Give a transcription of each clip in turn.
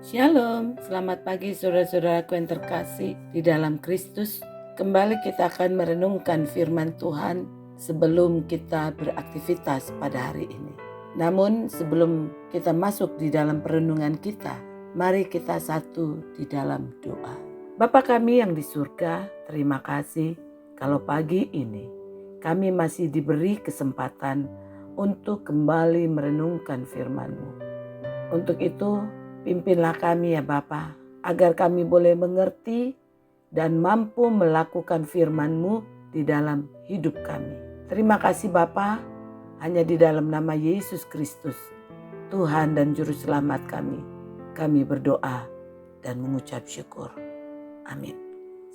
Shalom, selamat pagi saudara-saudaraku yang terkasih di dalam Kristus. Kembali kita akan merenungkan firman Tuhan sebelum kita beraktivitas pada hari ini. Namun sebelum kita masuk di dalam perenungan kita, mari kita satu di dalam doa. Bapa kami yang di surga, terima kasih kalau pagi ini kami masih diberi kesempatan untuk kembali merenungkan firman-Mu. Untuk itu, pimpinlah kami ya Bapa, agar kami boleh mengerti dan mampu melakukan firman-Mu di dalam hidup kami. Terima kasih Bapa, hanya di dalam nama Yesus Kristus, Tuhan dan Juru Selamat kami berdoa dan mengucap syukur. Amin.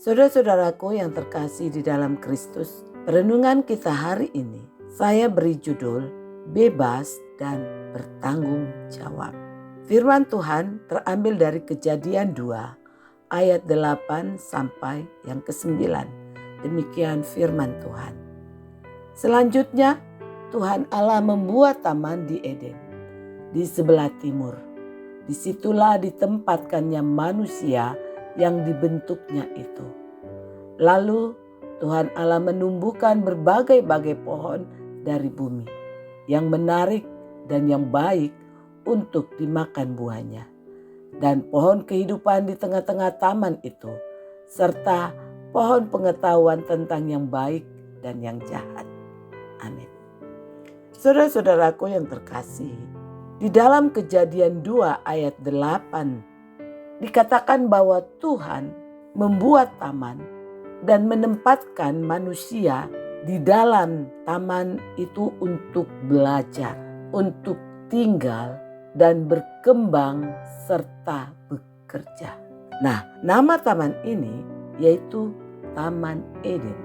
Saudara-saudaraku yang terkasih di dalam Kristus, perenungan kita hari ini, saya beri judul Bebas dan Bertanggung Jawab. Firman Tuhan terambil dari Kejadian 2 ayat 8 sampai yang ke-9. Demikian firman Tuhan. Selanjutnya Tuhan Allah membuat taman di Eden di sebelah timur. Disitulah ditempatkannya manusia yang dibentuknya itu. Lalu Tuhan Allah menumbuhkan berbagai-bagai pohon dari bumi yang menarik dan yang baik untuk dimakan buahnya, dan pohon kehidupan di tengah-tengah taman itu, serta pohon pengetahuan tentang yang baik dan yang jahat. Amin. Saudara-saudaraku yang terkasih, di dalam Kejadian 2 ayat 8 dikatakan bahwa Tuhan membuat taman dan menempatkan manusia di dalam taman itu untuk belajar, untuk tinggal dan berkembang serta bekerja. Nah, nama taman ini yaitu Taman Eden.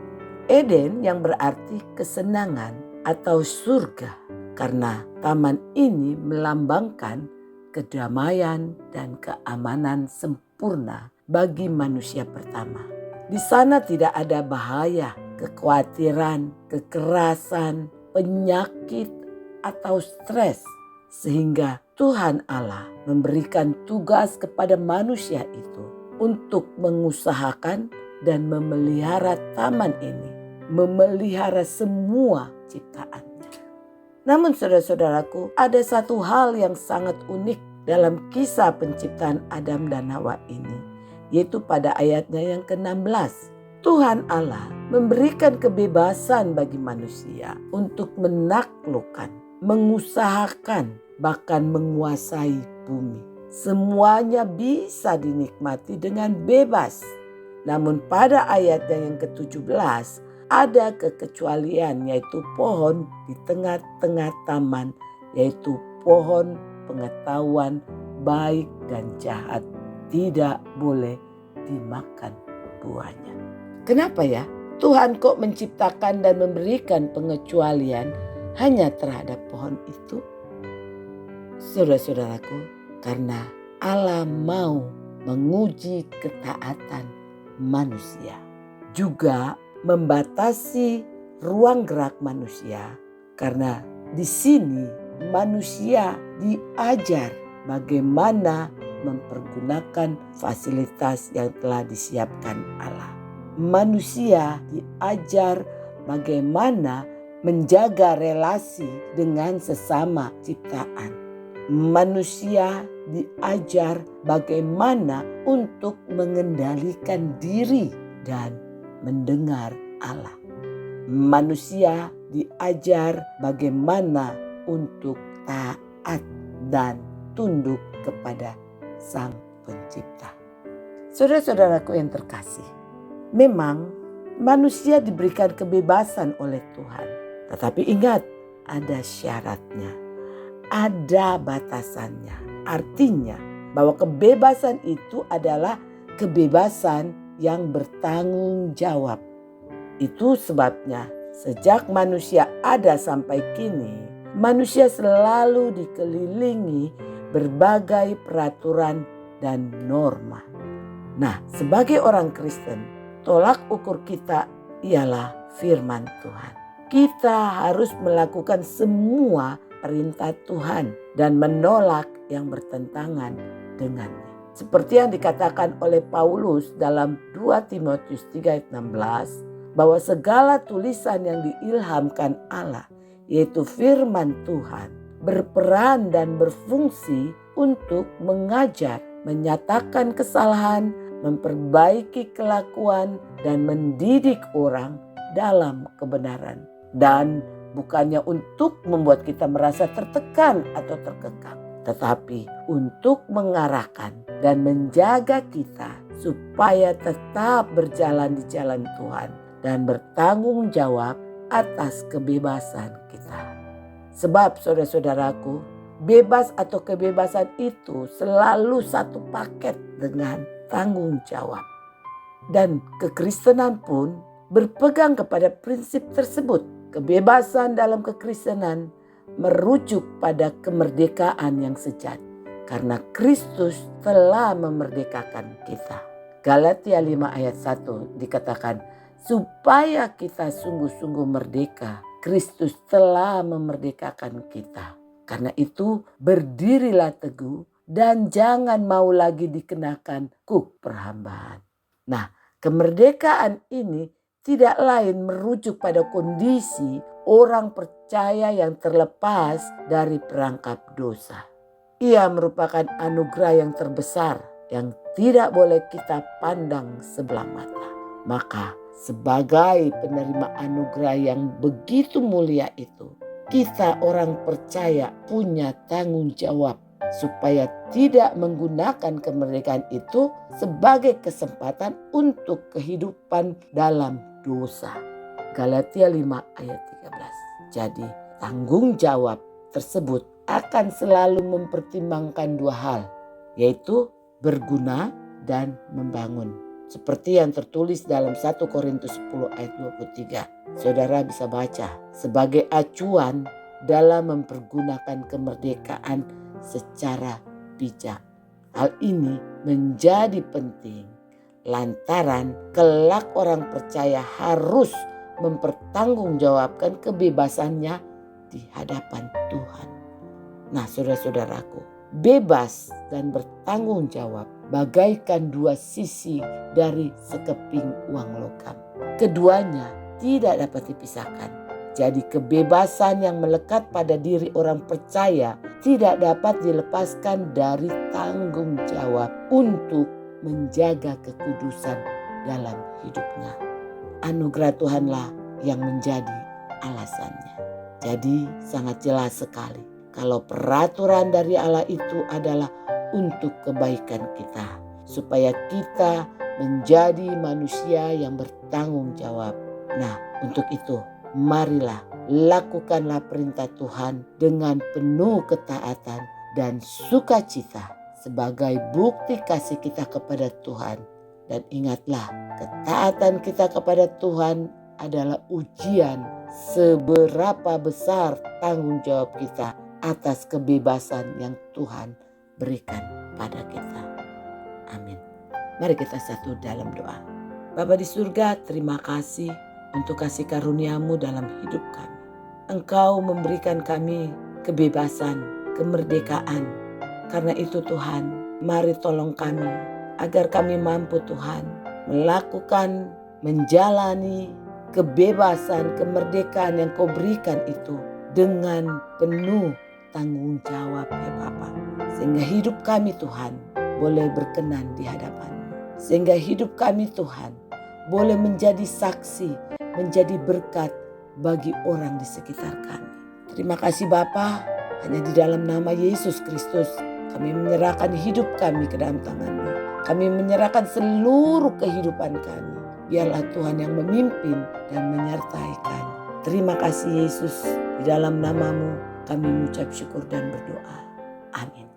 Eden yang berarti kesenangan atau surga, karena taman ini melambangkan kedamaian dan keamanan sempurna bagi manusia pertama. Di sana tidak ada bahaya, kekhawatiran, kekerasan, penyakit atau stres, sehingga Tuhan Allah memberikan tugas kepada manusia itu untuk mengusahakan dan memelihara taman ini, memelihara semua ciptaannya. Namun saudara-saudaraku, ada satu hal yang sangat unik dalam kisah penciptaan Adam dan Hawa ini, yaitu pada ayatnya yang ke-16. Tuhan Allah memberikan kebebasan bagi manusia untuk menaklukkan, mengusahakan, bahkan menguasai bumi. Semuanya bisa dinikmati dengan bebas. Namun pada ayatnya yang ke-17 ada kekecualian, yaitu pohon di tengah-tengah taman, yaitu pohon pengetahuan baik dan jahat, tidak boleh dimakan buahnya. Kenapa ya? Tuhan kok menciptakan dan memberikan pengecualian hanya terhadap pohon itu? Saudara-saudaraku, karena Allah mau menguji ketaatan manusia, juga membatasi ruang gerak manusia, karena di sini manusia diajar bagaimana mempergunakan fasilitas yang telah disiapkan Allah. Manusia diajar bagaimana menjaga relasi dengan sesama ciptaan. Manusia diajar bagaimana untuk mengendalikan diri dan mendengar Allah. Manusia diajar bagaimana untuk taat dan tunduk kepada Sang Pencipta. Saudara-saudaraku yang terkasih, memang manusia diberikan kebebasan oleh Tuhan. Tetapi ingat, ada syaratnya, ada batasannya. Artinya bahwa kebebasan itu adalah kebebasan yang bertanggung jawab. Itu sebabnya sejak manusia ada sampai kini, manusia selalu dikelilingi berbagai peraturan dan norma. Nah, sebagai orang Kristen, tolak ukur kita ialah firman Tuhan. kita harus melakukan semua perintah Tuhan dan menolak yang bertentangan dengannya. Seperti yang dikatakan oleh Paulus dalam 2 Timotius 3 ayat 16, bahwa segala tulisan yang diilhamkan Allah, yaitu firman Tuhan, berperan dan berfungsi untuk mengajar, menyatakan kesalahan, memperbaiki kelakuan, dan mendidik orang dalam kebenaran. Dan bukannya untuk membuat kita merasa tertekan atau terkekang, tetapi untuk mengarahkan dan menjaga kita supaya tetap berjalan di jalan Tuhan dan bertanggung jawab atas kebebasan kita. Sebab saudara-saudaraku, bebas atau kebebasan itu selalu satu paket dengan tanggung jawab. Dan kekristenan pun berpegang kepada prinsip tersebut. Kebebasan dalam kekristenan merujuk pada kemerdekaan yang sejati. Karena Kristus telah memerdekakan kita. Galatia 5 ayat 1 dikatakan, supaya kita sungguh-sungguh merdeka, Kristus telah memerdekakan kita. Karena itu berdirilah teguh dan jangan mau lagi dikenakan kuk perhambaan. Nah, kemerdekaan ini tidak lain merujuk pada kondisi orang percaya yang terlepas dari perangkap dosa. Ia merupakan anugerah yang terbesar yang tidak boleh kita pandang sebelah mata. Maka sebagai penerima anugerah yang begitu mulia itu, kita orang percaya punya tanggung jawab supaya tidak menggunakan kemerdekaan itu sebagai kesempatan untuk kehidupan dalam dosa. Galatia 5 ayat 13. Jadi tanggung jawab tersebut akan selalu mempertimbangkan dua hal, yaitu berguna dan membangun. Seperti yang tertulis dalam 1 Korintus 10 ayat 23. Saudara bisa baca sebagai acuan dalam mempergunakan kemerdekaan secara bijak. Hal ini menjadi penting lantaran kelak orang percaya harus mempertanggungjawabkan kebebasannya di hadapan Tuhan. Nah, saudara-saudaraku, bebas dan bertanggung jawab bagaikan dua sisi dari sekeping uang logam. Keduanya tidak dapat dipisahkan. Jadi kebebasan yang melekat pada diri orang percaya tidak dapat dilepaskan dari tanggung jawab untuk menjaga kekudusan dalam hidupnya. Anugerah Tuhanlah yang menjadi alasannya. Jadi sangat jelas sekali kalau peraturan dari Allah itu adalah untuk kebaikan kita, supaya kita menjadi manusia yang bertanggung jawab. Nah, untuk itu marilah lakukanlah perintah Tuhan dengan penuh ketaatan dan sukacita sebagai bukti kasih kita kepada Tuhan. Dan ingatlah, ketaatan kita kepada Tuhan adalah ujian seberapa besar tanggung jawab kita atas kebebasan yang Tuhan berikan pada kita. Amin. Mari kita satu dalam doa. Bapa di surga, terima kasih untuk kasih karunia-Mu dalam hidup kami. Engkau memberikan kami kebebasan, kemerdekaan. Karena itu Tuhan, mari tolong kami agar kami mampu Tuhan melakukan, menjalani kebebasan, kemerdekaan yang Kau berikan itu dengan penuh tanggung jawab ya Bapa. Sehingga hidup kami Tuhan boleh berkenan di hadapan-Mu. Sehingga hidup kami Tuhan boleh menjadi saksi, menjadi berkat bagi orang di sekitar kami. Terima kasih Bapa, hanya di dalam nama Yesus Kristus kami menyerahkan hidup kami ke dalam tangan-Mu. Kami menyerahkan seluruh kehidupan kami. Biarlah Tuhan yang memimpin dan menyertai kami. Terima kasih Yesus, di dalam nama-Mu kami mengucap syukur dan berdoa. Amin.